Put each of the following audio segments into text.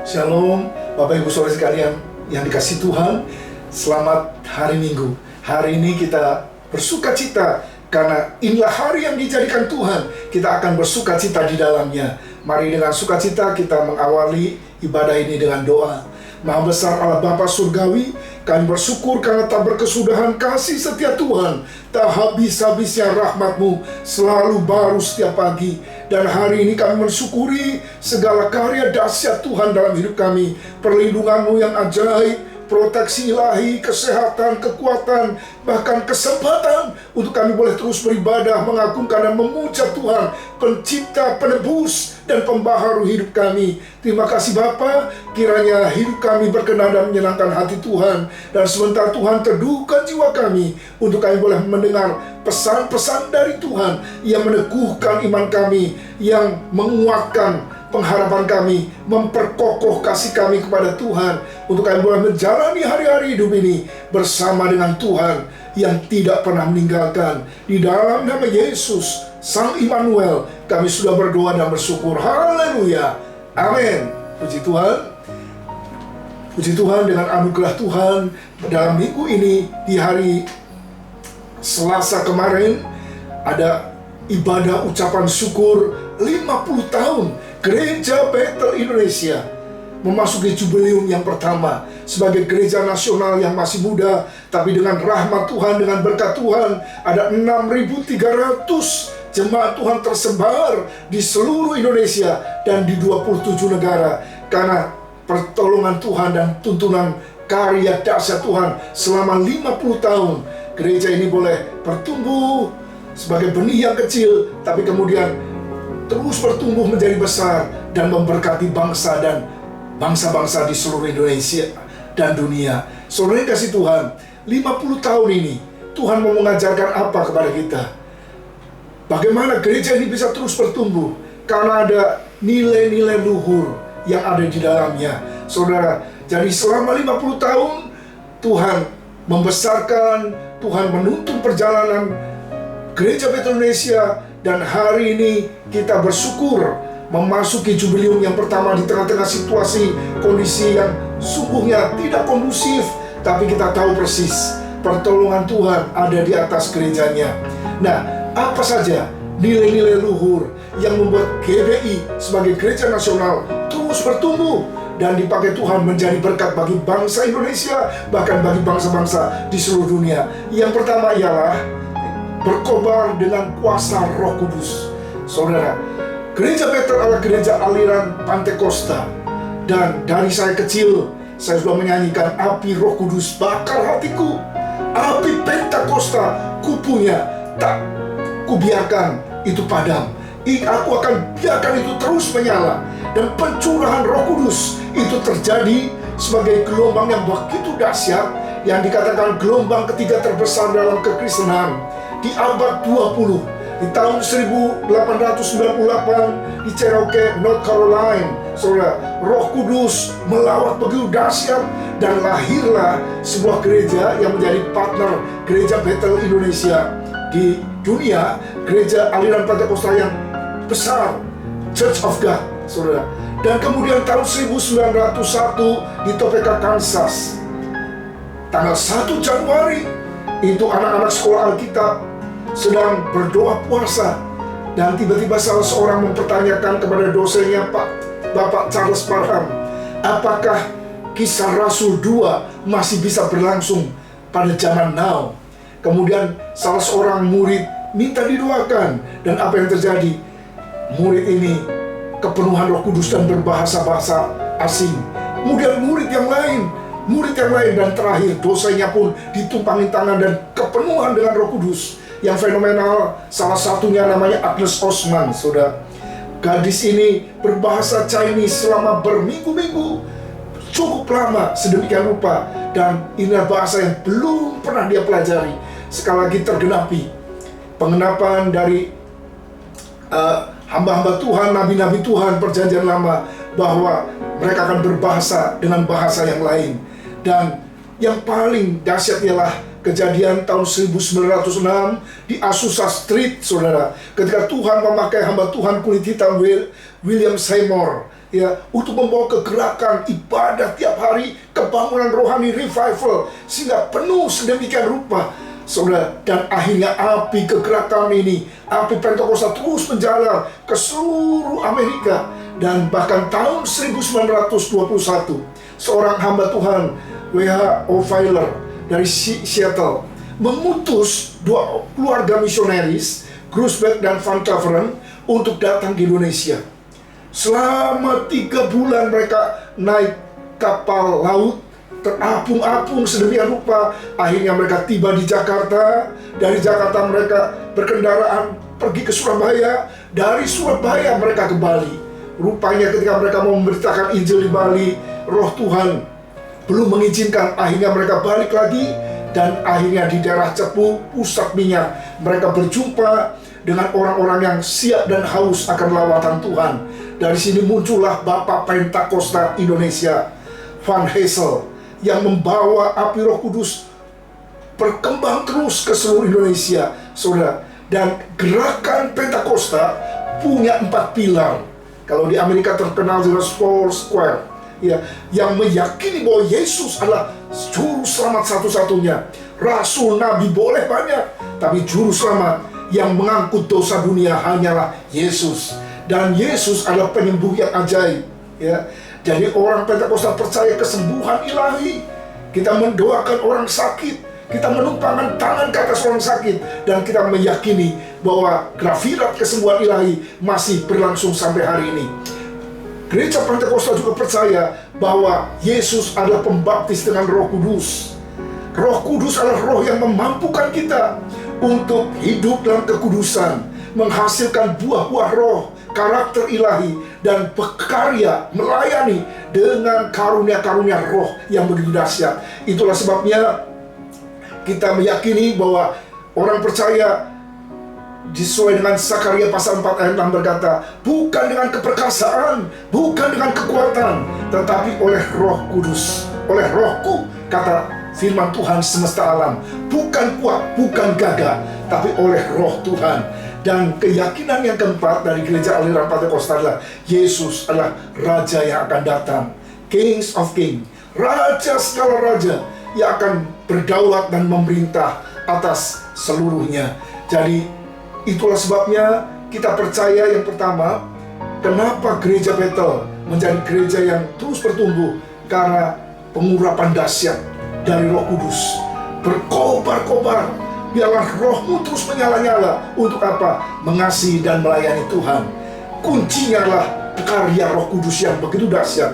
Shalom, Bapak Ibu Saudara sekalian yang dikasihi Tuhan. Selamat hari Minggu. Hari ini kita bersuka cita karena inilah hari yang dijadikan Tuhan. Kita akan bersuka cita di dalamnya. Mari dengan sukacita kita mengawali ibadah ini dengan doa. Maha besar Allah Bapa Surgawi, kami bersyukur karena tak berkesudahan kasih setia Tuhan, tak habis-habisnya rahmat-Mu selalu baru setiap pagi. Dan hari ini kami mensyukuri segala karya dahsyat Tuhan dalam hidup kami, perlindungan-Mu yang ajaib, proteksi ilahi, kesehatan, kekuatan, bahkan kesempatan untuk kami boleh terus beribadah, mengagungkan dan memuja Tuhan, pencipta, penebus, dan pembaharu hidup kami. Terima kasih Bapa, kiranya hidup kami berkenan dan menyenangkan hati Tuhan. Dan sebentar Tuhan teduhkan jiwa kami, untuk kami boleh mendengar pesan-pesan dari Tuhan yang meneguhkan iman kami, yang menguatkan pengharapan kami, memperkokoh kasih kami kepada Tuhan, untuk kami boleh menjalani hari-hari hidup ini bersama dengan Tuhan yang tidak pernah meninggalkan. Di dalam nama Yesus, Sang Immanuel, kami sudah berdoa dan bersyukur. Haleluya, amin. Puji Tuhan. Puji Tuhan, dengan anugerah Tuhan dalam minggu ini, di hari Selasa kemarin, ada ibadah ucapan syukur 50 tahun Gereja Bethel Indonesia memasuki jubileum yang pertama sebagai gereja nasional yang masih muda, tapi dengan rahmat Tuhan, dengan berkat Tuhan, ada 6.300 jemaat Tuhan tersebar di seluruh Indonesia dan di 27 negara. Karena pertolongan Tuhan dan tuntunan karya dahsyat Tuhan selama 50 tahun, gereja ini boleh bertumbuh sebagai benih yang kecil, tapi kemudian terus bertumbuh menjadi besar dan memberkati bangsa dan bangsa-bangsa di seluruh Indonesia dan dunia. Saudara yang kasih Tuhan, 50 tahun ini Tuhan mau mengajarkan apa kepada kita? Bagaimana gereja ini bisa terus bertumbuh? Karena ada nilai-nilai luhur yang ada di dalamnya. Saudara, jadi selama 50 tahun Tuhan membesarkan, Tuhan menuntun perjalanan Gereja Bethel Indonesia. Dan hari ini kita bersyukur memasuki jubileum yang pertama di tengah-tengah situasi kondisi yang sungguhnya tidak kondusif, tapi kita tahu persis pertolongan Tuhan ada di atas gerejanya. Nah, apa saja nilai-nilai luhur yang membuat GBI sebagai gereja nasional terus bertumbuh dan dipakai Tuhan menjadi berkat bagi bangsa Indonesia, bahkan bagi bangsa-bangsa di seluruh dunia? Yang pertama ialah berkobar dengan kuasa Roh Kudus. Saudara, Gereja Bethel adalah gereja aliran Pantekosta. Dan dari saya kecil, saya sudah menyanyikan api Roh Kudus bakar hatiku. Api Pentakosta kupunya, tak kubiarkan itu padam. Aku akan biarkan itu terus menyala. Dan pencurahan Roh Kudus itu terjadi sebagai gelombang yang begitu dahsyat, yang dikatakan gelombang ketiga terbesar dalam kekristenan di abad 20, di tahun 1898 di Cherokee, North Carolina. Saudara, Roh Kudus melawat begitu dahsyat dan lahirlah sebuah gereja yang menjadi partner Gereja Bethel Indonesia di dunia, gereja aliran Pentakosta yang besar, Church of God, saudara. Dan kemudian tahun 1901 di Topeka, Kansas, tanggal 1 Januari, itu anak-anak sekolah Alkitab sedang berdoa puasa, dan tiba-tiba salah seorang mempertanyakan kepada dosennya, Bapak Charles Parham, apakah Kisah Rasul 2 masih bisa berlangsung pada zaman now? Kemudian salah seorang murid minta didoakan, dan apa yang terjadi? Murid ini kepenuhan Roh Kudus dan berbahasa-bahasa asing. Kemudian murid yang lain, dan terakhir dosennya pun ditumpangi tangan dan kepenuhan dengan Roh Kudus. Yang fenomenal, salah satunya namanya Agnes Osman, saudara. Gadis ini berbahasa Chinese selama berminggu-minggu, cukup lama, sedemikian rupa. Dan inilah bahasa yang belum pernah dia pelajari. Sekali lagi tergenapi pengenapan dari hamba-hamba Tuhan, nabi-nabi Tuhan perjanjian lama, bahwa mereka akan berbahasa dengan bahasa yang lain. Dan yang paling dahsyat ialah kejadian tahun 1906 di Azusa Street, saudara, ketika Tuhan memakai hamba Tuhan kulit hitam William Seymour ya, untuk membawa kegerakan ibadah tiap hari, kebangunan rohani, revival, sehingga penuh sedemikian rupa, saudara. Dan akhirnya api kegerakan ini, api Pentakosta terus menjalar ke seluruh Amerika. Dan bahkan tahun 1921, seorang hamba Tuhan, W.H. Feiler dari Seattle, mengutus 2 keluarga misionaris, Grusbeck dan Van Claveren, untuk datang ke Indonesia. Selama 3 bulan mereka naik kapal laut, terapung-apung sedemikian rupa. Akhirnya mereka tiba di Jakarta. Dari Jakarta mereka berkendaraan pergi ke Surabaya. Dari Surabaya mereka ke Bali. Rupanya ketika mereka mau memberitakan Injil di Bali, Roh Tuhan belum mengizinkan. Akhirnya mereka balik lagi. Dan akhirnya di daerah Cepu, pusat minyak, mereka berjumpa dengan orang-orang yang siap dan haus akan lawatan Tuhan. Dari sini muncullah Bapak Pentakosta Indonesia, Van Hazel, yang membawa api Roh Kudus berkembang terus ke seluruh Indonesia, saudara. Dan gerakan Pentakosta punya 4 pilar. Kalau di Amerika terkenal dengan Four Square, ya, yang meyakini bahwa Yesus adalah juru selamat satu-satunya. Rasul, nabi boleh banyak, tapi juru selamat yang mengangkut dosa dunia hanyalah Yesus. Dan Yesus adalah penyembuh yang ajaib, ya. Jadi orang Pentakosta percaya kesembuhan ilahi. Kita mendoakan orang sakit, kita menumpangkan tangan ke atas orang sakit, dan kita meyakini bahwa grafirat kesembuhan ilahi masih berlangsung sampai hari ini. Gereja Pentakosta juga percaya bahwa Yesus adalah pembaptis dengan Roh Kudus. Roh Kudus adalah roh yang memampukan kita untuk hidup dalam kekudusan, menghasilkan buah-buah roh, karakter ilahi, dan berkarya melayani dengan karunia-karunia roh yang begitu dahsyat. Itulah sebabnya kita meyakini bahwa orang percaya sesuai dengan Zakaria pasal 4 ayat 6 berkata, bukan dengan keperkasaan, bukan dengan kekuatan, tetapi oleh Roh Kudus. Oleh Rohku, kata firman Tuhan semesta alam. Bukan kuat, bukan gagah, tapi oleh Roh Tuhan. Dan keyakinan yang keempat dari gereja aliran Pentakosta adalah Yesus adalah Raja yang akan datang, Kings of King, Raja segala raja yang akan berdaulat dan memerintah atas seluruhnya. Jadi itulah sebabnya kita percaya yang pertama, kenapa gereja Bethel menjadi gereja yang terus bertumbuh, karena pengurapan dahsyat dari Roh Kudus. Berkobar-kobar, biarlah rohmu terus menyala-nyala. Untuk apa? Mengasihi dan melayani Tuhan. Kuncinya adalah karya Roh Kudus yang begitu dahsyat.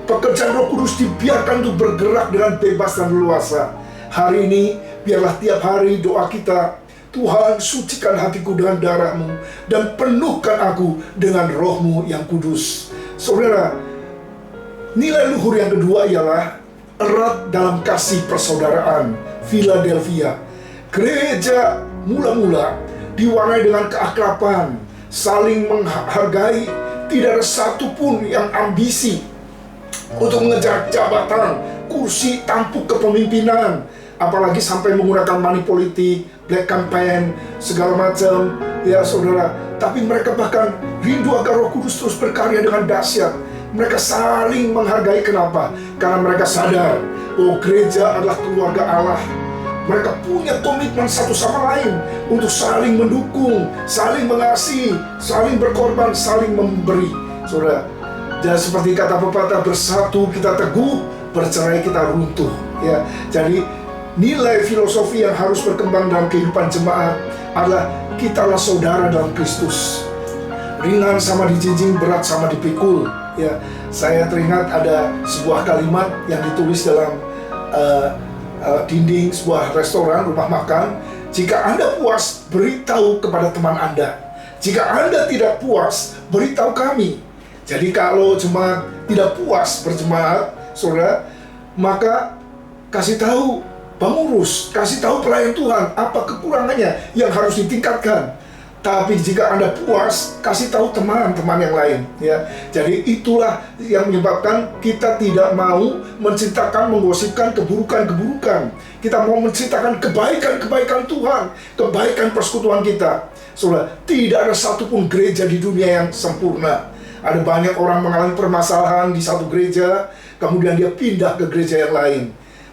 Pekerjaan Roh Kudus dibiarkan untuk bergerak dengan bebas dan leluasa. Hari ini, biarlah tiap hari doa kita, Tuhan, sucikan hatiku dengan darah-Mu dan penuhkan aku dengan Roh-Mu yang kudus. Saudara, nilai luhur yang kedua ialah erat dalam kasih persaudaraan. Philadelphia, gereja mula-mula diwarnai dengan keakraban, saling menghargai, tidak ada satupun yang ambisi untuk mengejar jabatan, kursi, tampuk kepemimpinan, apalagi sampai menggunakan money politik, black campaign, segala macam, ya saudara. Tapi mereka bahkan rindu agar Roh Kudus terus berkarya dengan dahsyat. Mereka saling menghargai. Kenapa? Karena mereka sadar bahwa gereja adalah keluarga Allah. Mereka punya komitmen satu sama lain untuk saling mendukung, saling mengasihi, saling berkorban, saling memberi. Saudara, dan seperti kata pepatah, bersatu kita teguh, bercerai kita runtuh. Ya, jadi nilai filosofi yang harus berkembang dalam kehidupan jemaat adalah kitalah saudara dalam Kristus. Ringan sama dijinjing, berat sama dipikul. Ya, saya teringat ada sebuah kalimat yang ditulis dalam dinding sebuah restoran, rumah makan. Jika Anda puas, beritahu kepada teman Anda. Jika Anda tidak puas, beritahu kami. Jadi kalau jemaat tidak puas berjemaat, saudara, maka kasih tahu pengurus, kasih tahu pelayan Tuhan apa kekurangannya yang harus ditingkatkan. Tapi jika Anda puas, kasih tahu teman-teman yang lain, ya. Jadi itulah yang menyebabkan kita tidak mau menceritakan, menggosipkan keburukan-keburukan. Kita mau menceritakan kebaikan-kebaikan Tuhan, kebaikan persekutuan kita. Saudara, tidak ada satupun gereja di dunia yang sempurna. Ada banyak orang mengalami permasalahan di satu gereja, kemudian dia pindah ke gereja yang lain.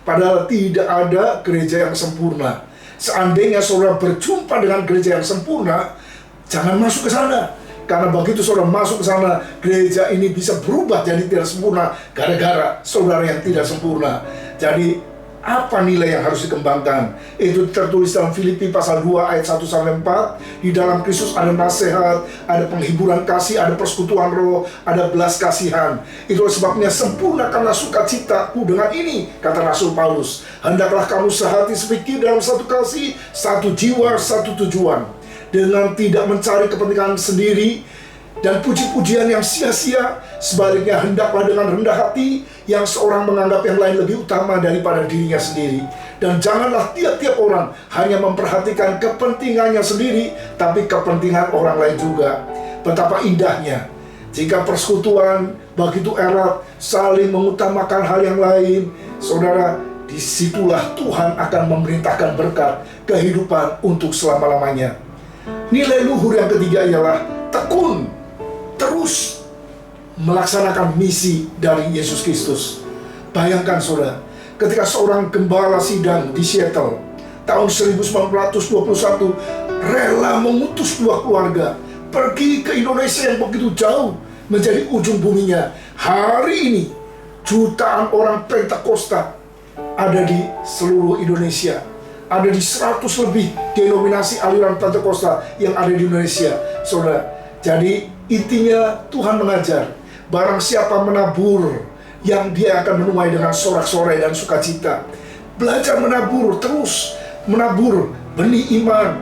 Padahal tidak ada gereja yang sempurna. Seandainya saudara berjumpa dengan gereja yang sempurna, jangan masuk ke sana. Karena begitu saudara masuk ke sana, gereja ini bisa berubah jadi tidak sempurna gara-gara saudara yang tidak sempurna. Jadi apa nilai yang harus dikembangkan? Itu tertulis dalam Filipi pasal 2 ayat 1-4. Di dalam Kristus ada nasihat, ada penghiburan kasih, ada persekutuan roh, ada belas kasihan. Itulah sebabnya sempurnakanlah sukacitaku dengan ini, kata Rasul Paulus. Hendaklah kamu sehati sepikir dalam satu kasih, satu jiwa, satu tujuan. Dengan tidak mencari kepentingan sendiri dan puji-pujian yang sia-sia. Sebaliknya hendaklah dengan rendah hati, yang seorang menganggap yang lain lebih utama daripada dirinya sendiri. Dan janganlah tiap-tiap orang hanya memperhatikan kepentingannya sendiri, tapi kepentingan orang lain juga. Betapa indahnya jika persekutuan begitu erat, saling mengutamakan hal yang lain. Saudara, disitulah Tuhan akan memerintahkan berkat kehidupan untuk selama-lamanya. Nilai luhur yang ketiga ialah tekun, terus melaksanakan misi dari Yesus Kristus. Bayangkan saudara, ketika seorang gembala sidang di Seattle tahun 1921 rela mengutus 2 keluarga pergi ke Indonesia yang begitu jauh, menjadi ujung buminya. Hari ini jutaan orang Pentakosta ada di seluruh Indonesia. Ada di 100 lebih denominasi aliran Pentakosta yang ada di Indonesia, saudara. Jadi intinya Tuhan mengajar, barang siapa menabur, yang dia akan menuai dengan sorak-sorai dan sukacita. Belajar menabur, terus menabur benih iman,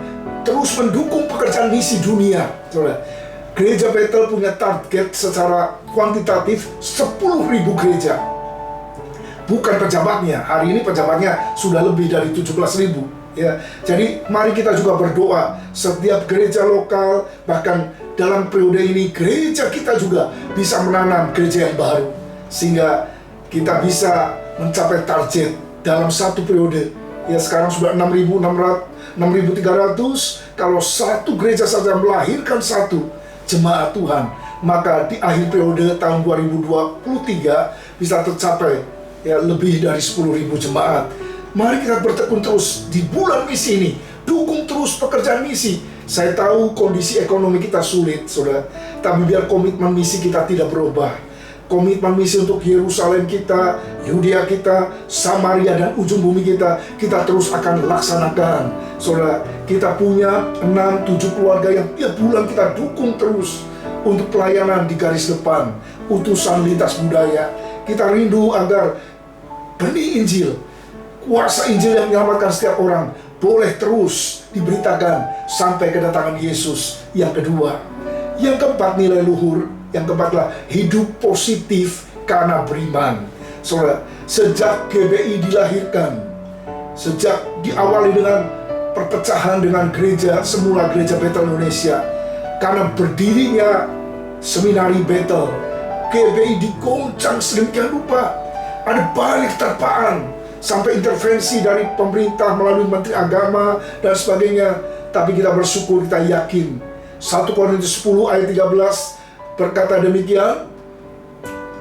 terus mendukung pekerjaan misi dunia, saudara. Gereja Bethel punya target secara kuantitatif 10.000 gereja. Bukan pejabatnya, hari ini pejabatnya sudah lebih dari 17.000. Ya, jadi mari kita juga berdoa setiap gereja lokal, bahkan dalam periode ini gereja kita juga bisa menanam gereja yang baru, sehingga kita bisa mencapai target dalam satu periode. Ya, sekarang sudah 6.300. Kalau satu gereja saja melahirkan satu jemaat Tuhan, maka di akhir periode tahun 2023 bisa tercapai ya lebih dari 10.000 jemaat. Mari kita bertekun terus di bulan misi ini, dukung terus pekerjaan misi. Saya tahu kondisi ekonomi kita sulit, saudara, tapi biar komitmen misi kita tidak berubah. Komitmen misi untuk Yerusalem kita, Yudea kita, Samaria dan ujung bumi kita terus akan laksanakan. Saudara, kita punya 6-7 keluarga yang tiap bulan kita dukung terus untuk pelayanan di garis depan, utusan lintas budaya. Kita rindu agar benih Injil, kuasa Injil yang menyelamatkan setiap orang boleh terus diberitakan sampai kedatangan Yesus yang kedua. Yang keempat, nilai luhur. Yang keempatlah hidup positif karena beriman. Saudara, sejak GBI dilahirkan, sejak diawali dengan perpecahan dengan gereja, semula Gereja Bethel Indonesia, karena berdirinya Seminari Bethel, GBI digoncang sedemikian rupa. Ada banyak terpaan, sampai intervensi dari pemerintah melalui Menteri Agama dan sebagainya. Tapi kita bersyukur, kita yakin 1 Korintus 10 ayat 13 berkata demikian,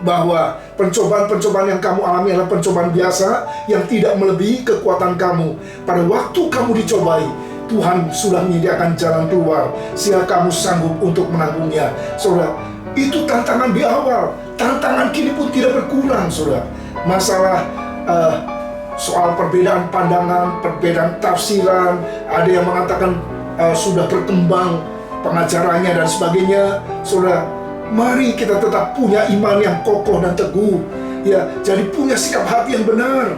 bahwa pencobaan-pencobaan yang kamu alami adalah pencobaan biasa yang tidak melebihi kekuatan kamu. Pada waktu kamu dicobai, Tuhan sudah menyediakan jalan keluar sehingga kamu sanggup untuk menanggungnya. Saudara, itu tantangan di awal. Tantangan kini pun tidak berkurang, saudara. Masalah soal perbedaan pandangan, perbedaan tafsiran, ada yang mengatakan sudah berkembang pengajarannya dan sebagainya. Saudara, mari kita tetap punya iman yang kokoh dan teguh, ya. Jadi punya sikap hati yang benar.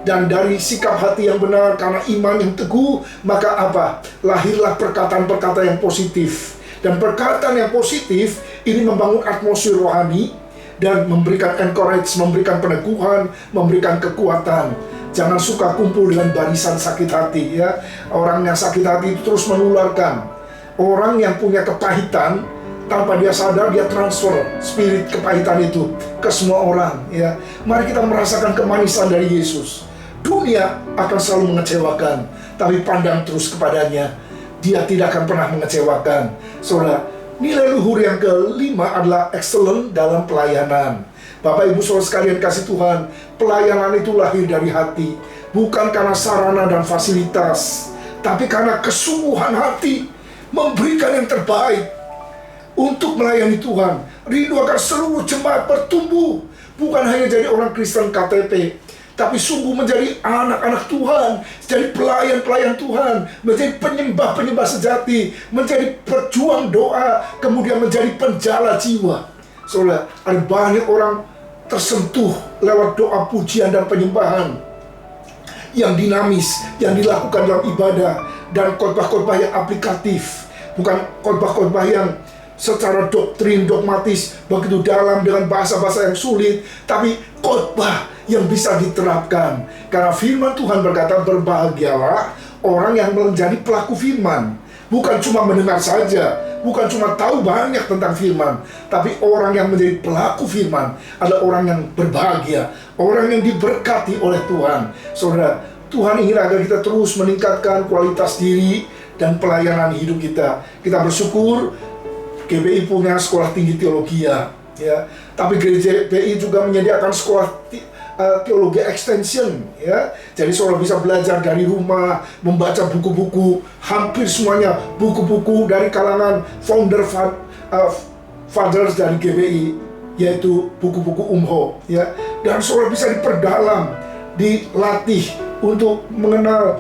Dan dari sikap hati yang benar, karena iman yang teguh, maka apa? Lahirlah perkataan-perkataan yang positif. Dan perkataan yang positif ini membangun atmosfer rohani dan memberikan encourage, memberikan peneguhan, memberikan kekuatan. Jangan suka kumpul dengan barisan sakit hati, ya. Orang yang sakit hati itu terus menularkan. Orang yang punya kepahitan, tanpa dia sadar dia transfer spirit kepahitan itu ke semua orang, ya. Mari kita merasakan kemanisan dari Yesus. Dunia akan selalu mengecewakan, tapi pandang terus kepadanya. Dia tidak akan pernah mengecewakan. Saudara, Nilai luhur yang kelima adalah excellent dalam pelayanan. Bapak Ibu Saudara sekalian kasih Tuhan, pelayanan itu lahir dari hati, bukan karena sarana dan fasilitas, tapi karena kesungguhan hati memberikan yang terbaik untuk melayani Tuhan. Rindu akan seluruh jemaat bertumbuh, bukan hanya jadi orang Kristen KTP, tapi sungguh menjadi anak-anak Tuhan, jadi pelayan-pelayan Tuhan, menjadi penyembah-penyembah sejati, menjadi pejuang doa, kemudian menjadi penjala jiwa. Saudara, ada banyak orang tersentuh lewat doa pujian dan penyembahan yang dinamis, yang dilakukan dalam ibadah, dan khotbah-khotbah yang aplikatif, bukan khotbah-khotbah yang secara doktrin, dogmatis, begitu dalam dengan bahasa-bahasa yang sulit, tapi khotbah yang bisa diterapkan. Karena firman Tuhan berkata, berbahagialah orang yang menjadi pelaku firman. Bukan cuma mendengar saja, bukan cuma tahu banyak tentang firman, tapi orang yang menjadi pelaku firman adalah orang yang berbahagia, orang yang diberkati oleh Tuhan. Saudara, Tuhan ingin agar kita terus meningkatkan kualitas diri dan pelayanan hidup kita. Kita bersyukur GBI punya sekolah tinggi teologi ya. Tapi gereja GBI juga menyediakan sekolah teologi extension ya. Jadi saudara bisa belajar dari rumah, membaca buku-buku, hampir semuanya buku-buku dari kalangan fathers dari GBI, yaitu buku-buku UMHO ya. Dan saudara bisa diperdalam, dilatih untuk mengenal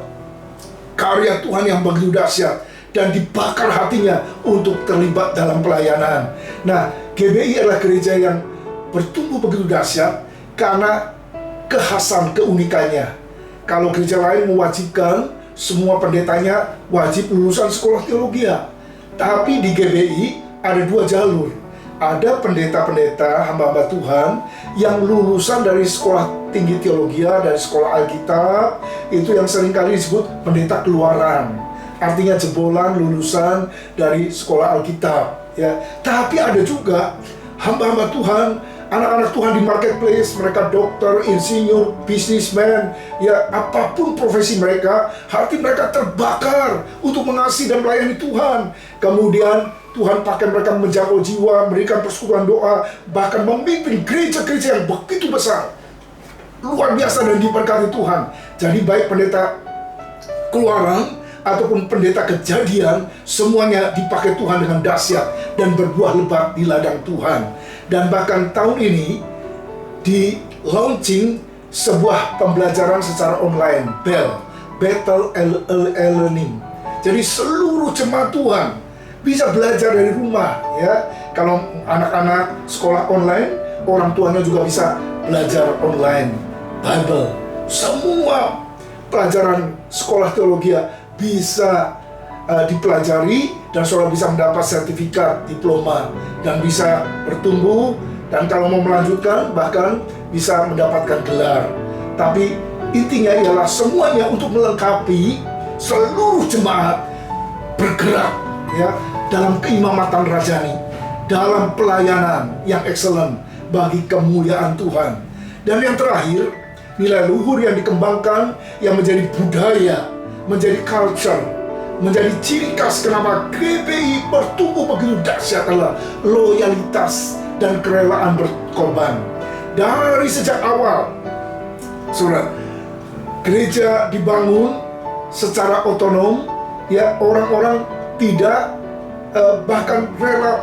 karya Tuhan yang begitu dahsyat, dan dibakar hatinya untuk terlibat dalam pelayanan. Nah, GBI adalah gereja yang bertumbuh begitu dahsyat karena kekhasan, keunikannya. Kalau gereja lain mewajibkan semua pendetanya wajib lulusan sekolah teologi, tapi di GBI ada dua jalur. Ada pendeta-pendeta, hamba-hamba Tuhan yang lulusan dari sekolah tinggi teologi, dari sekolah Alkitab, itu yang seringkali disebut pendeta keluaran. Artinya jebolan lulusan dari sekolah Alkitab ya. Tapi ada juga hamba-hamba Tuhan, anak-anak Tuhan di marketplace, mereka dokter, insinyur, bisnismen, ya apapun profesi mereka, hati mereka terbakar untuk mengasihi dan melayani Tuhan. Kemudian Tuhan pakai mereka menjangkau jiwa, memberikan persekutuan doa, bahkan memimpin gereja-gereja yang begitu besar, luar biasa dan diberkati Tuhan. Jadi baik pendeta keluaran ataupun pendeta kejadian, semuanya dipakai Tuhan dengan dahsyat dan berbuah lebat di ladang Tuhan. Dan bahkan tahun ini di launching sebuah pembelajaran secara online, Bethel e-learning. Jadi seluruh jemaat Tuhan bisa belajar dari rumah ya. Kalau anak-anak sekolah online, orang tuanya juga bisa belajar online. Bible, semua pelajaran sekolah teologi bisa dipelajari, dan saudara bisa mendapat sertifikat, diploma, dan bisa bertumbuh, dan kalau mau melanjutkan bahkan bisa mendapatkan gelar. Tapi intinya ialah semuanya untuk melengkapi seluruh jemaat bergerak ya dalam keimamatan rajani, dalam pelayanan yang excellent bagi kemuliaan Tuhan. Dan yang terakhir, nilai luhur yang dikembangkan yang menjadi budaya, menjadi culture, menjadi ciri khas kenapa GBI bertumbuh begitu dahsyat adalah loyalitas dan kerelaan berkorban. Dari sejak awal, saudara, gereja dibangun secara otonom, ya orang-orang tidak bahkan rela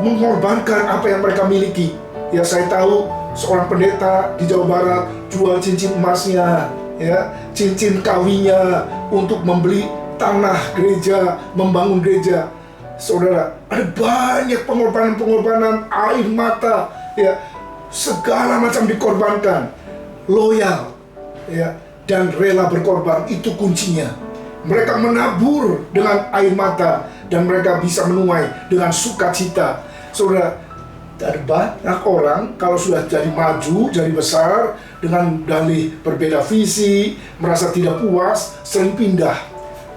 mengorbankan apa yang mereka miliki. Ya saya tahu seorang pendeta di Jawa Barat jual cincin emasnya, ya cincin kawinnya untuk membeli tanah gereja, membangun gereja. Saudara, ada banyak pengorbanan-pengorbanan, air mata, ya segala macam dikorbankan. Loyal, ya dan rela berkorban, itu kuncinya. Mereka menabur dengan air mata dan mereka bisa menuai dengan sukacita. Saudara, ada banyak orang kalau sudah jadi maju, jadi besar, dengan dalih berbeda visi, merasa tidak puas, sering pindah,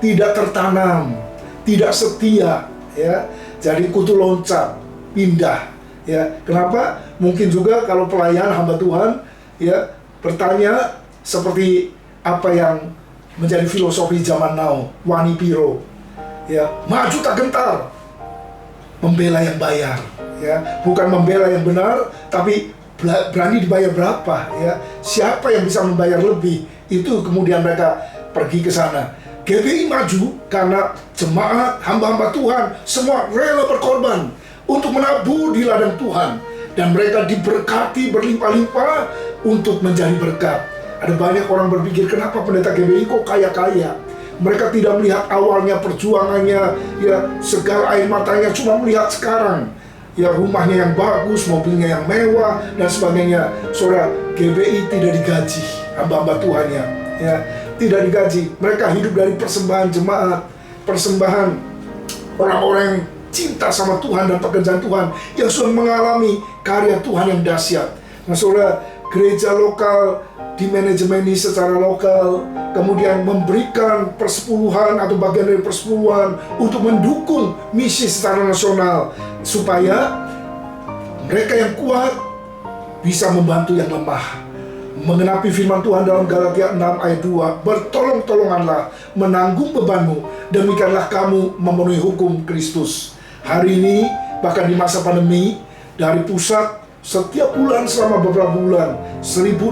tidak tertanam, tidak setia, ya. Jadi kutu loncat, pindah, ya. Kenapa? Mungkin juga kalau pelayan hamba Tuhan, ya, bertanya seperti apa yang menjadi filosofi zaman now, Wani Piro, ya, maju tak gentar, membela yang bayar, ya, bukan membela yang benar, tapi berani dibayar berapa, ya, siapa yang bisa membayar lebih, itu kemudian mereka pergi ke sana. GBI maju karena jemaat, hamba-hamba Tuhan semua rela berkorban untuk menabur di ladang Tuhan, dan mereka diberkati berlimpah-limpah untuk menjadi berkat. Ada banyak orang berpikir, kenapa pendeta GBI kok kaya-kaya? Mereka tidak melihat awalnya perjuangannya, ya, segala air matanya, cuma melihat sekarang, ya, rumahnya yang bagus, mobilnya yang mewah, dan sebagainya. Saudara, GBI tidak digaji, hamba-hamba Tuhannya, ya, tidak digaji. Mereka hidup dari persembahan jemaat, persembahan orang-orang yang cinta sama Tuhan dan pekerjaan Tuhan, yang sudah mengalami karya Tuhan yang dahsyat. Nah, saudara, gereja lokal dimanajemeni secara lokal, kemudian memberikan persepuluhan atau bagian dari persepuluhan untuk mendukung misi secara nasional, supaya mereka yang kuat bisa membantu yang lemah. Mengenapi firman Tuhan dalam Galatia 6 ayat 2, bertolong-tolonganlah menanggung bebanmu, demikianlah kamu memenuhi hukum Kristus. Hari ini, bahkan di masa pandemi, dari pusat, setiap bulan selama beberapa bulan, 1.600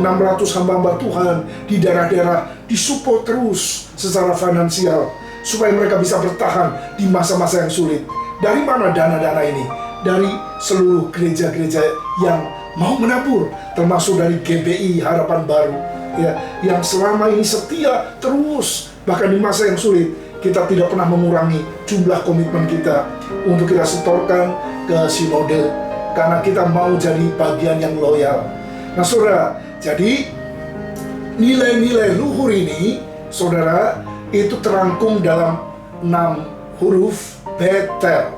hamba-hamba Tuhan di daerah-daerah disupport terus secara finansial, supaya mereka bisa bertahan di masa-masa yang sulit. Dari mana dana-dana ini? Dari seluruh gereja-gereja yang mau menabur, termasuk dari GBI Harapan Baru, ya, yang selama ini setia terus, bahkan di masa yang sulit. Kita tidak pernah mengurangi jumlah komitmen kita untuk kita setorkan ke sinode, karena kita mau jadi bagian yang loyal. Nah, saudara, jadi nilai-nilai luhur ini, saudara, itu terangkum dalam 6 huruf Betel.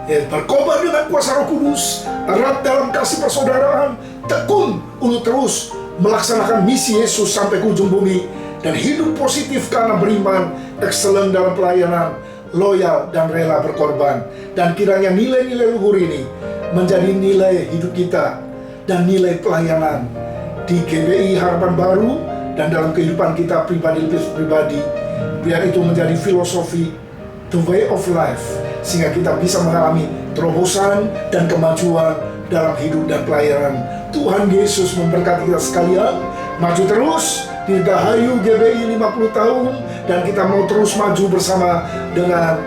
Ya, berkobar dengan kuasa Roh Kudus, erat dalam kasih persaudaraan, tekun untuk terus melaksanakan misi Yesus sampai ke ujung bumi, dan hidup positif karena beriman, excellent dalam pelayanan, loyal dan rela berkorban. Dan kiranya nilai-nilai luhur ini menjadi nilai hidup kita dan nilai pelayanan di GBI Harapan Baru dan dalam kehidupan kita pribadi. Biar itu menjadi filosofi, the way of life, sehingga kita bisa mengalami terobosan dan kemajuan dalam hidup dan pelayanan. Tuhan Yesus memberkati kita sekalian. Maju terus, dirgahayu GBI 50 tahun, dan kita mau terus maju bersama dengan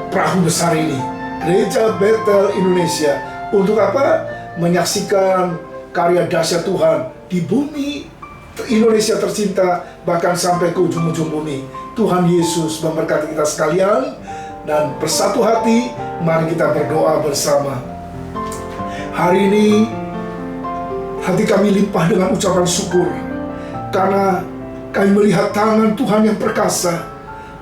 perahu besar ini, Gereja Betel Indonesia. Untuk apa? Menyaksikan karya dahsyat Tuhan di bumi Indonesia tercinta, bahkan sampai ke ujung-ujung bumi. Tuhan Yesus memberkati kita sekalian, dan bersatu hati, mari kita berdoa bersama. Hari ini, hati kami limpah dengan ucapan syukur, karena kami melihat tangan Tuhan yang perkasa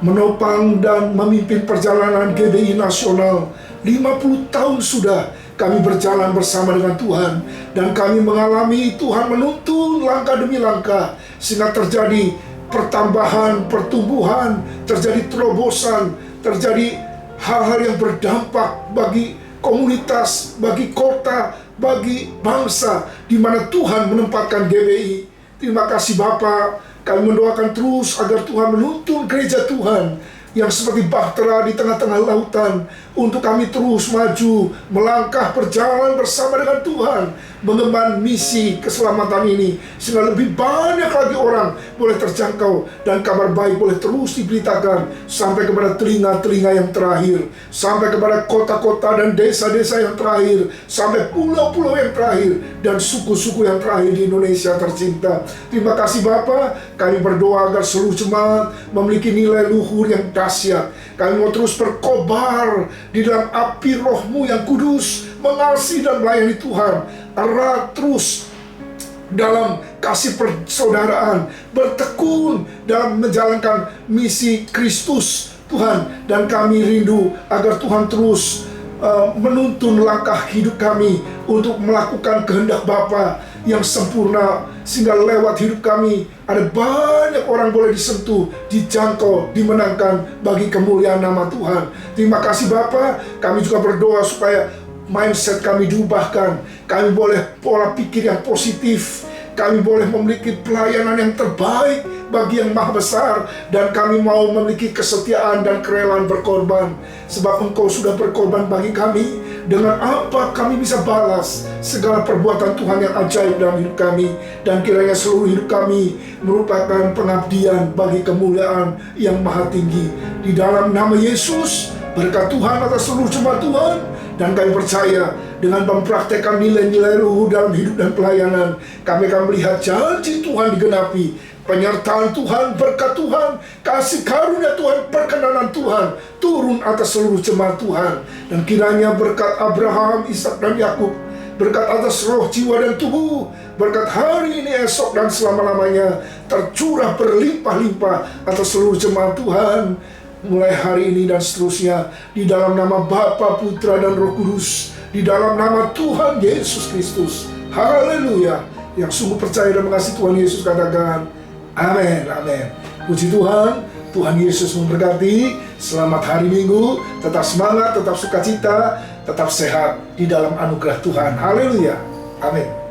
menopang dan memimpin perjalanan GBI nasional. 50 tahun sudah kami berjalan bersama dengan Tuhan, dan kami mengalami Tuhan menuntun langkah demi langkah, sehingga terjadi pertambahan, pertumbuhan, terjadi terobosan, terjadi hal-hal yang berdampak bagi komunitas, bagi kota, bagi bangsa, di mana Tuhan menempatkan GBI. Terima kasih Bapa. Kami mendoakan terus agar Tuhan menuntun gereja Tuhan yang seperti bahtera di tengah-tengah lautan, untuk kami terus maju, melangkah berjalan bersama dengan Tuhan, mengemban misi keselamatan ini, sehingga lebih banyak lagi orang boleh terjangkau, dan kabar baik boleh terus diberitakan sampai kepada telinga-telinga yang terakhir, sampai kepada kota-kota dan desa-desa yang terakhir, sampai pulau-pulau yang terakhir, dan suku-suku yang terakhir di Indonesia tercinta. Terima kasih Bapa. Kami berdoa agar seluruh jemaat memiliki nilai luhur yang dahsyat. Kami mau terus berkobar di dalam api Roh-Mu yang kudus, mengasihi dan melayani Tuhan, erat terus dalam kasih persaudaraan, bertekun dalam menjalankan misi Kristus Tuhan. Dan kami rindu agar Tuhan terus menuntun langkah hidup kami untuk melakukan kehendak Bapa yang sempurna, sehingga lewat hidup kami ada banyak orang boleh disentuh, dijangkau, dimenangkan bagi kemuliaan nama Tuhan. Terima kasih Bapa. Kami juga berdoa supaya mindset kami diubahkan, kami boleh pola pikir yang positif, kami boleh memiliki pelayanan yang terbaik bagi yang maha besar, dan kami mau memiliki kesetiaan dan kerelaan berkorban, sebab Engkau sudah berkorban bagi kami. Dengan apa kami bisa balas segala perbuatan Tuhan yang ajaib dalam hidup kami, dan kiranya seluruh hidup kami merupakan pengabdian bagi kemuliaan yang maha tinggi. Di dalam nama Yesus, berkat Tuhan atas seluruh jemaat Tuhan, dan kami percaya dengan mempraktekkan nilai-nilai luhur dalam hidup dan pelayanan, kami akan melihat janji Tuhan digenapi, penyertaan Tuhan, berkat Tuhan, kasih karunia Tuhan, perkenanan Tuhan turun atas seluruh jemaat Tuhan. Dan kiranya berkat Abraham, Ishak, dan Yakub, berkat atas roh, jiwa, dan tubuh, berkat hari ini, esok, dan selama-lamanya tercurah berlimpah-limpah atas seluruh jemaat Tuhan, mulai hari ini dan seterusnya, di dalam nama Bapa, Putra, dan Roh Kudus, di dalam nama Tuhan Yesus Kristus. Haleluya. Yang sungguh percaya dan mengasihi Tuhan Yesus katakan amin, amin. Puji Tuhan, Tuhan Yesus memberkati. Selamat hari Minggu, tetap semangat, tetap sukacita, tetap sehat di dalam anugerah Tuhan. Haleluya, amin.